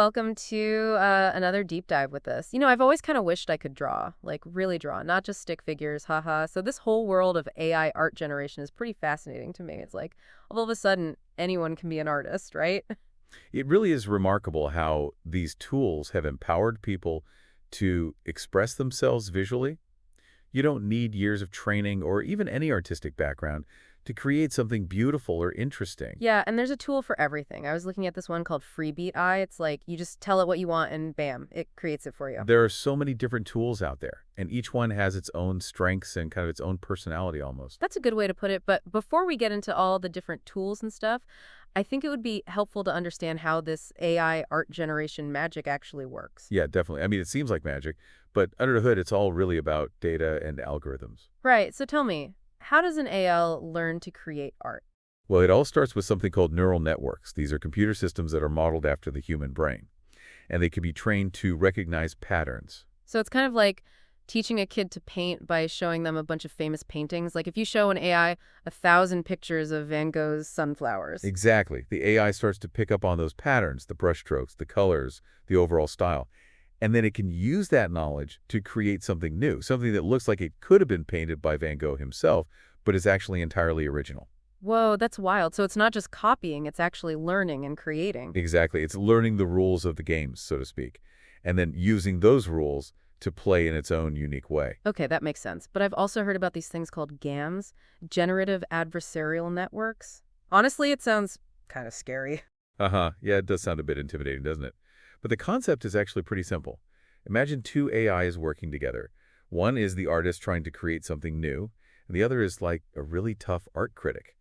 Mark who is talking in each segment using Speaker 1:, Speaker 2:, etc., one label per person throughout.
Speaker 1: welcome to another deep dive with us. I've always kind of wished I could draw, like really draw, not just stick figures, haha. So this whole world of AI art generation is pretty fascinating to me. It's like all of a sudden anyone can be an artist, right?
Speaker 2: It really is remarkable how these tools have empowered people to express themselves visually. You don't need years of training or even any artistic background to create something beautiful or interesting.
Speaker 1: Yeah, and there's a tool for everything. I was looking at this one called freebeat.ai. It's like you just tell it what you want and bam, it creates it for you.
Speaker 2: There are so many different tools out there, and each one has its own strengths and kind of its own personality almost.
Speaker 1: That's a good way to put it. But before we get into all the different tools and stuff, I think it would be helpful to understand how this AI art generation magic actually works.
Speaker 2: Yeah, definitely. I mean, it seems like magic, but under the hood, it's all really about data and algorithms.
Speaker 1: Right. So tell me, how does an AL learn to create art?
Speaker 2: Well, it all starts with something called neural networks. These are computer systems that are modeled after the human brain, and they can be trained to recognize patterns.
Speaker 1: So it's kind of like teaching a kid to paint by showing them a bunch of famous paintings. Like if you show an AI 1,000 pictures of Van Gogh's sunflowers.
Speaker 2: Exactly. The AI starts to pick up on those patterns, the brushstrokes, the colors, the overall style. And then it can use that knowledge to create something new, something that looks like it could have been painted by Van Gogh himself, but is actually entirely original.
Speaker 1: Whoa, that's wild. So it's not just copying, it's actually learning and creating.
Speaker 2: Exactly. It's learning the rules of the game, so to speak, and then using those rules to play in its own unique way.
Speaker 1: Okay, that makes sense. But I've also heard about these things called GAMs, generative adversarial networks. Honestly, it sounds kind of scary.
Speaker 2: Uh-huh. Yeah, it does sound a bit intimidating, doesn't it? But the concept is actually pretty simple. Imagine two AIs working together. One is the artist trying to create something new, and the other is like a really tough art critic,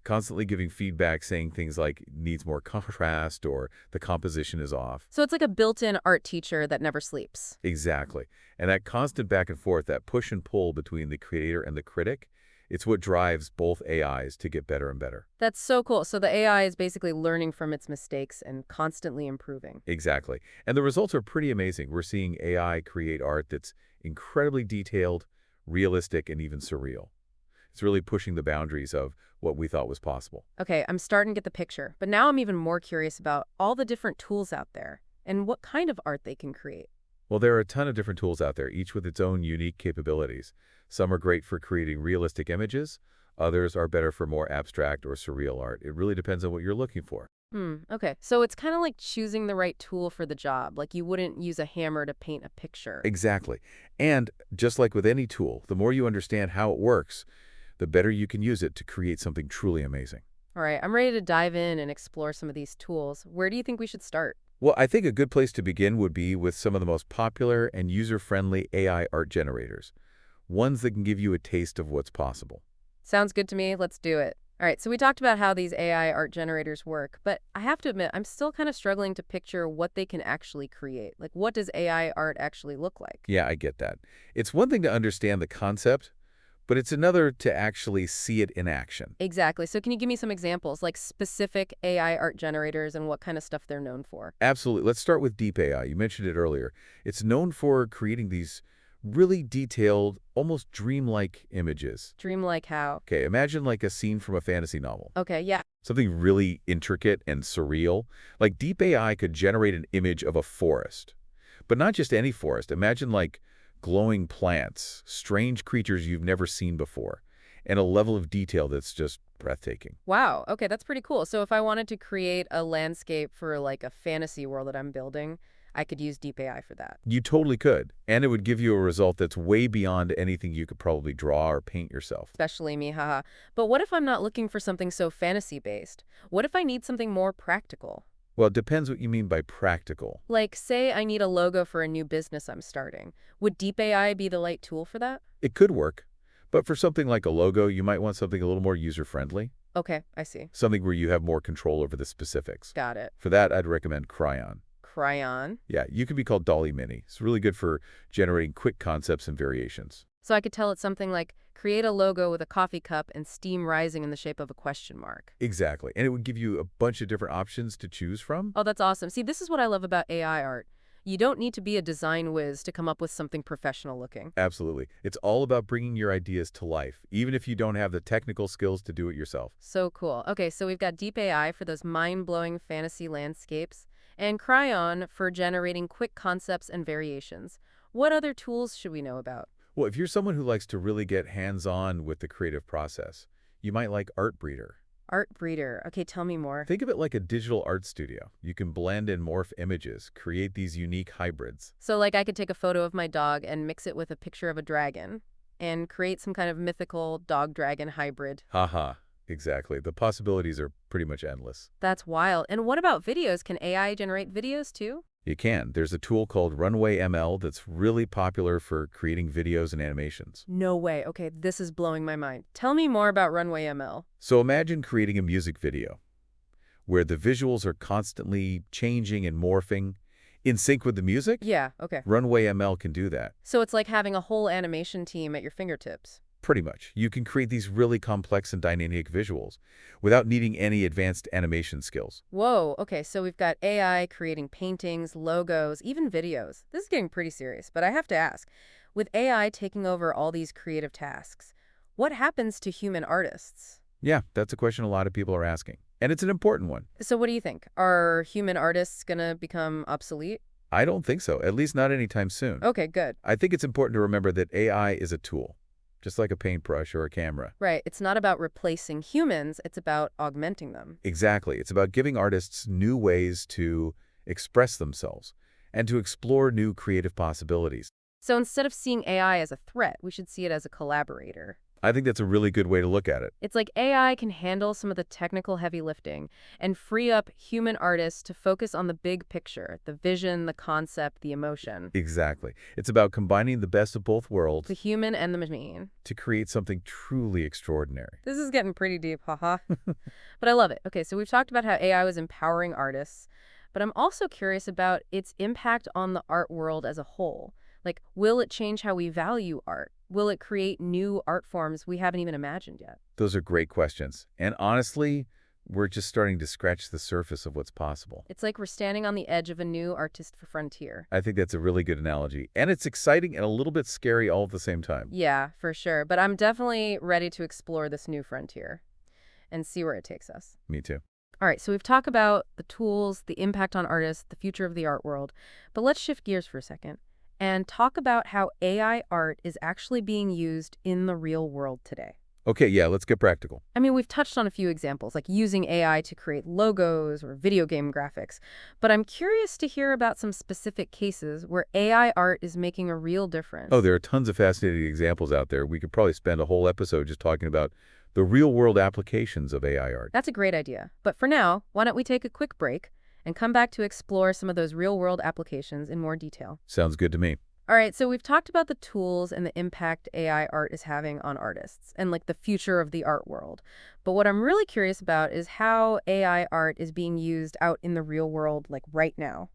Speaker 2: constantly giving feedback saying things like needs more contrast or the composition is off.
Speaker 1: So it's like a built-in art teacher that never sleeps.
Speaker 2: Exactly. And that constant back and forth, that push and pull between the creator and the critic, it's what drives both AIs to get better and better.
Speaker 1: That's so cool. So the AI is basically learning from its mistakes and constantly improving.
Speaker 2: Exactly. And the results are pretty amazing. We're seeing AI create art that's incredibly detailed, realistic, and even surreal. It's really pushing the boundaries of what we thought was possible.
Speaker 1: Okay, I'm starting to get the picture, but now I'm even more curious about all the different tools out there and what kind of art they can create.
Speaker 2: Well, there are a ton of different tools out there, each with its own unique capabilities. Some are great for creating realistic images. Others are better for more abstract or surreal art. It really depends on what you're looking for.
Speaker 1: Okay. So it's kind of like choosing the right tool for the job. Like you wouldn't use a hammer to paint a picture.
Speaker 2: Exactly. And just like with any tool, the more you understand how it works, the better you can use it to create something truly amazing.
Speaker 1: All right, I'm ready to dive in and explore some of these tools. Where do you think we should start?
Speaker 2: Well, I think a good place to begin would be with some of the most popular and user-friendly AI art generators, ones that can give you a taste of what's possible.
Speaker 1: Sounds good to me. Let's do it. All right, so we talked about how these AI art generators work, but I have to admit, I'm still kind of struggling to picture what they can actually create. Like, what does AI art actually look like?
Speaker 2: Yeah, I get that. It's one thing to understand the concept, but it's another to actually see it in action.
Speaker 1: Exactly. So can you give me some examples, like specific AI art generators and what kind of stuff they're known for?
Speaker 2: Absolutely. Let's start with Deep AI. You mentioned it earlier. It's known for creating these really detailed, almost dreamlike images.
Speaker 1: Dreamlike how?
Speaker 2: Okay, imagine like a scene from a fantasy novel.
Speaker 1: Okay, yeah.
Speaker 2: Something really intricate and surreal. Like Deep AI could generate an image of a forest. But not just any forest. Imagine like glowing plants, strange creatures you've never seen before, and a level of detail that's just breathtaking.
Speaker 1: Wow. Okay, that's pretty cool. So if I wanted to create a landscape for like a fantasy world that I'm building, I could use Deep AI for that.
Speaker 2: You totally could, and it would give you a result that's way beyond anything you could probably draw or paint yourself.
Speaker 1: Especially me, haha. But what if I'm not looking for something so fantasy-based? What if I need something more practical?
Speaker 2: Well, it depends what you mean by practical.
Speaker 1: Like, say I need a logo for a new business I'm starting. Would Deep AI be the right tool for that?
Speaker 2: It could work, but for something like a logo, you might want something a little more user-friendly,
Speaker 1: Okay, I see.
Speaker 2: something where you have more control over the specifics.
Speaker 1: Got it.
Speaker 2: For that, I'd recommend Cryon.
Speaker 1: Cryon.
Speaker 2: Yeah, you can be called Dolly Mini. It's really good for generating quick concepts and variations.
Speaker 1: So I could tell it something like, create a logo with a coffee cup and steam rising in the shape of a question mark.
Speaker 2: Exactly. And it would give you a bunch of different options to choose from.
Speaker 1: Oh, that's awesome. See, this is what I love about AI art. You don't need to be a design whiz to come up with something professional looking.
Speaker 2: Absolutely. It's all about bringing your ideas to life, even if you don't have the technical skills to do it yourself.
Speaker 1: So cool. Okay, so we've got Deep AI for those mind-blowing fantasy landscapes, and Cryon for generating quick concepts and variations. What other tools should we know about?
Speaker 2: Well, if you're someone who likes to really get hands-on with the creative process, you might like Artbreeder.
Speaker 1: Art Breeder. Okay, tell me more.
Speaker 2: Think of it like a digital art studio. You can blend and morph images, create these unique hybrids.
Speaker 1: So, like, I could take a photo of my dog and mix it with a picture of a dragon and create some kind of mythical dog-dragon hybrid.
Speaker 2: Haha, exactly. The possibilities are pretty much endless.
Speaker 1: That's wild. And what about videos? Can AI generate videos too?
Speaker 2: You can. There's a tool called Runway ML that's really popular for creating videos and animations.
Speaker 1: No way. Okay, this is blowing my mind. Tell me more about Runway ML.
Speaker 2: So imagine creating a music video where the visuals are constantly changing and morphing in sync with the music.
Speaker 1: Yeah, okay.
Speaker 2: Runway ML can do that.
Speaker 1: So it's like having a whole animation team at your fingertips.
Speaker 2: Pretty much. You can create these really complex and dynamic visuals without needing any advanced animation skills.
Speaker 1: Whoa, okay, so we've got AI creating paintings, logos, even videos. This is getting pretty serious, but I have to ask, with AI taking over all these creative tasks, what happens to human artists?
Speaker 2: Yeah, that's a question a lot of people are asking. And it's an important one.
Speaker 1: So what do you think? Are human artists gonna become obsolete?
Speaker 2: I don't think so, at least not anytime soon.
Speaker 1: Okay, good.
Speaker 2: I think it's important to remember that AI is a tool, just like a paintbrush or a camera.
Speaker 1: Right, it's not about replacing humans, it's about augmenting them.
Speaker 2: Exactly. It's about giving artists new ways to express themselves and to explore new creative possibilities.
Speaker 1: So instead of seeing AI as a threat, we should see it as a collaborator.
Speaker 2: I think that's a really good way to look at it.
Speaker 1: It's like AI can handle some of the technical heavy lifting and free up human artists to focus on the big picture, the vision, the concept, the emotion.
Speaker 2: Exactly. It's about combining the best of both worlds
Speaker 1: The human and the machine.
Speaker 2: to create something truly extraordinary.
Speaker 1: This is getting pretty deep, haha. But I love it. Okay, so we've talked about how AI was empowering artists, but I'm also curious about its impact on the art world as a whole. Like, will it change how we value art? Will it create new art forms we haven't even imagined yet?
Speaker 2: Those are great questions. And honestly, we're just starting to scratch the surface of what's possible.
Speaker 1: It's like we're standing on the edge of a new artistic frontier.
Speaker 2: I think that's a really good analogy. And it's exciting and a little bit scary all at the same time.
Speaker 1: Yeah, for sure. But I'm definitely ready to explore this new frontier and see where it takes us.
Speaker 2: Me too.
Speaker 1: All right, so we've talked about the tools, the impact on artists, the future of the art world. But let's shift gears for a second and talk about how AI art is actually being used in the real world today.
Speaker 2: Okay, yeah, let's get practical.
Speaker 1: I mean, we've touched on a few examples, like using AI to create logos or video game graphics, but I'm curious to hear about some specific cases where AI art is making a real difference.
Speaker 2: Oh, there are tons of fascinating examples out there. We could probably spend a whole episode just talking about the real-world applications of AI art.
Speaker 1: That's a great idea. But for now, why don't we take a quick break and come back to explore some of those real-world applications in more detail.
Speaker 2: Sounds good to me.
Speaker 1: All right, so we've talked about the tools and the impact AI art is having on artists and like the future of the art world. But what I'm really curious about is how AI art is being used out in the real world, like right now.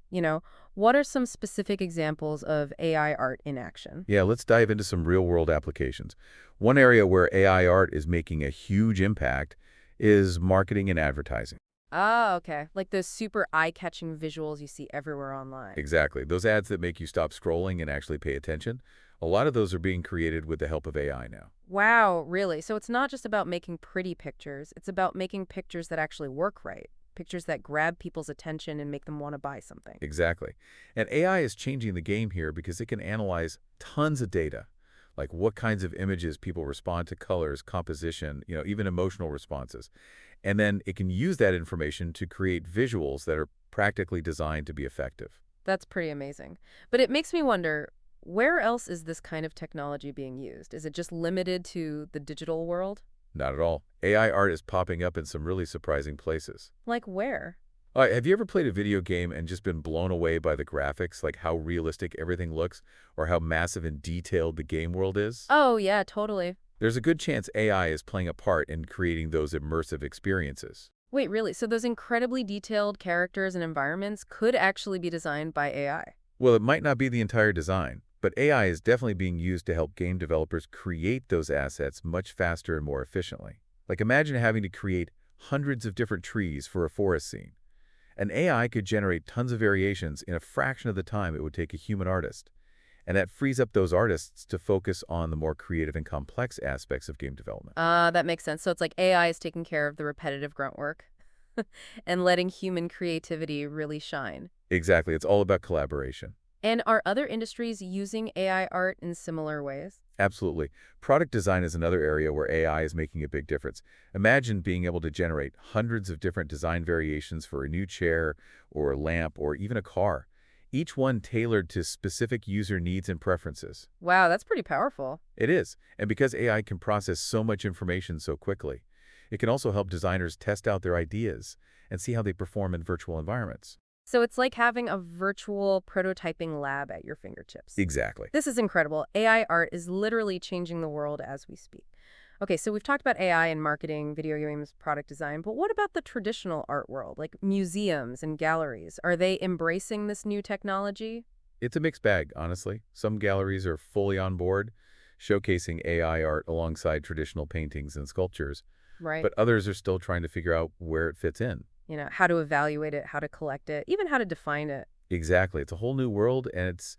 Speaker 1: What are some specific examples of AI art in action?
Speaker 2: Yeah, let's dive into some real-world applications. One area where AI art is making a huge impact is marketing and advertising.
Speaker 1: Ah, okay. Like those super eye-catching visuals you see everywhere online.
Speaker 2: Exactly. Those ads that make you stop scrolling and actually pay attention, a lot of those are being created with the help of AI now.
Speaker 1: Wow, really? So it's not just about making pretty pictures, it's about making pictures that actually work right. Pictures that grab people's attention and make them want to buy something.
Speaker 2: Exactly. And AI is changing the game here because it can analyze tons of data, like what kinds of images people respond to, colors, composition, even emotional responses. And then it can use that information to create visuals that are practically designed to be effective.
Speaker 1: That's pretty amazing. But it makes me wonder, where else is this kind of technology being used? Is it just limited to the digital world?
Speaker 2: Not at all. AI art is popping up in some really surprising places.
Speaker 1: Like where?
Speaker 2: Have you ever played a video game and just been blown away by the graphics, like how realistic everything looks, or how massive and detailed the game world is?
Speaker 1: Oh, yeah, totally.
Speaker 2: There's a good chance AI is playing a part in creating those immersive experiences.
Speaker 1: Wait, really? So those incredibly detailed characters and environments could actually be designed by AI?
Speaker 2: Well, it might not be the entire design, but AI is definitely being used to help game developers create those assets much faster and more efficiently. Like imagine having to create hundreds of different trees for a forest scene. An AI could generate tons of variations in a fraction of the time it would take a human artist. And that frees up those artists to focus on the more creative and complex aspects of game development.
Speaker 1: That makes sense. So it's like AI is taking care of the repetitive grunt work. and letting human creativity really shine.
Speaker 2: Exactly. It's all about collaboration.
Speaker 1: And are other industries using AI art in similar ways?
Speaker 2: Absolutely. Product design is another area where AI is making a big difference. Imagine being able to generate hundreds of different design variations for a new chair or a lamp or even a car, each one tailored to specific user needs and preferences.
Speaker 1: Wow, that's pretty powerful.
Speaker 2: It is, and because AI can process so much information so quickly, it can also help designers test out their ideas and see how they perform in virtual environments.
Speaker 1: So it's like having a virtual prototyping lab at your fingertips.
Speaker 2: Exactly.
Speaker 1: This is incredible. AI art is literally changing the world as we speak. Okay, so we've talked about AI in marketing, video games, product design, but what about the traditional art world, like museums and galleries? Are they embracing this new technology?
Speaker 2: It's a mixed bag, honestly. Some galleries are fully on board, showcasing AI art alongside traditional paintings and sculptures,
Speaker 1: Right.
Speaker 2: but others are still trying to figure out where it fits in.
Speaker 1: How to evaluate it, how to collect it, even how to define it.
Speaker 2: Exactly. It's a whole new world, and it's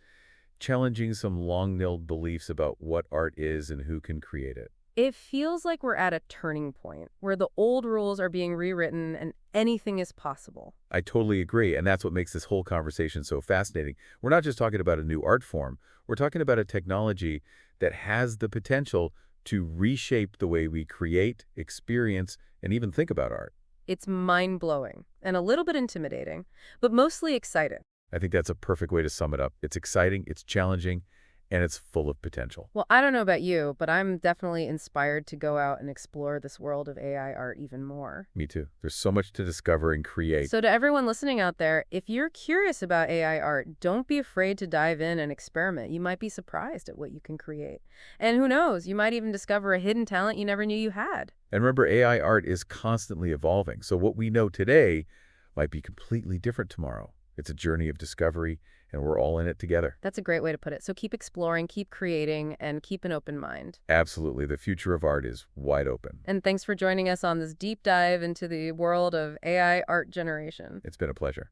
Speaker 2: challenging some long-nailed beliefs about what art is and who can create it.
Speaker 1: It feels like we're at a turning point where the old rules are being rewritten and anything is possible.
Speaker 2: I totally agree, and that's what makes this whole conversation so fascinating. We're not just talking about a new art form. We're talking about a technology that has the potential to reshape the way we create, experience, and even think about art.
Speaker 1: It's mind-blowing and a little bit intimidating, but mostly exciting.
Speaker 2: I think that's a perfect way to sum it up. It's exciting, it's challenging, and it's full of potential.
Speaker 1: Well, I don't know about you, but I'm definitely inspired to go out and explore this world of AI art even more.
Speaker 2: Me too. There's so much to discover and create.
Speaker 1: So to everyone listening out there, if you're curious about AI art, don't be afraid to dive in and experiment. You might be surprised at what you can create. And who knows, you might even discover a hidden talent you never knew you had.
Speaker 2: And remember, AI art is constantly evolving, so what we know today might be completely different tomorrow. It's a journey of discovery, and we're all in it together.
Speaker 1: That's a great way to put it. So keep exploring, keep creating, and keep an open mind.
Speaker 2: Absolutely. The future of art is wide open.
Speaker 1: And thanks for joining us on this deep dive into the world of AI art generation.
Speaker 2: It's been a pleasure.